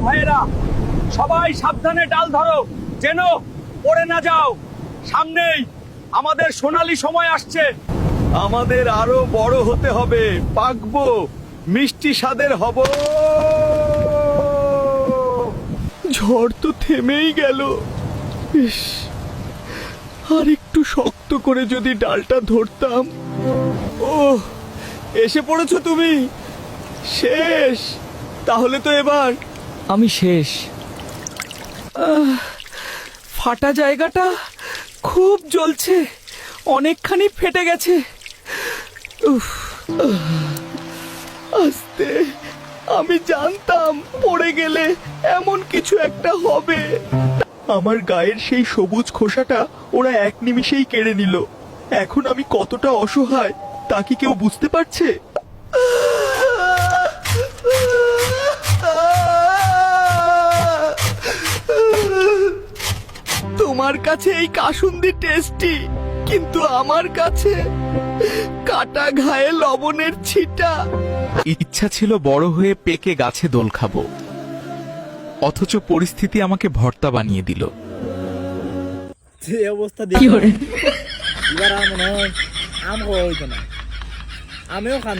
ভাইয়েরা, সবাই সাবধানে ডাল ধরো, যেন পড়ে না যাও। সামনেই আমাদের সোনালী সময় আসছে। আমাদের আরো বড় হতে হবে, পাকবো, মিষ্টি স্বাদের হব। ঝড় তো থেমেই গেল। ইস, আর একটু শক্ত করে যদি ডালটা ধরতাম। ও, এসে পড়েছো তুমি। শেষ তাহলে তো এবার আমি শেষ। ফাটা জায়গাটা খুব জ্বলছে, অনেকখানি ফেটে গেছে। উফ, আস্তে, আমি জানতাম পড়ে গেলে এমন কিছু একটা হবে। আমার গায়ের সেই সবুজ খোসাটা ওরা এক নিমিষেই কেড়ে নিল। এখন আমি কতটা অসহায় তা কি কেউ বুঝতে পারছে? তোমার কাছে এই কাসুন্দি টেস্টি, কিন্তু আমার কাছে কাটা ঘায়ে লবণের ছিটা। ইচ্ছা ছিল বড় হয়ে পেকে গাছে দোল খাবো, অথচ পরিস্থিতি আমাকে ভর্তা বানিয়ে দিল। যে অবস্থা দেখি এবার আর মনে হয় আম খাওয়া হইতো না। আমিও খান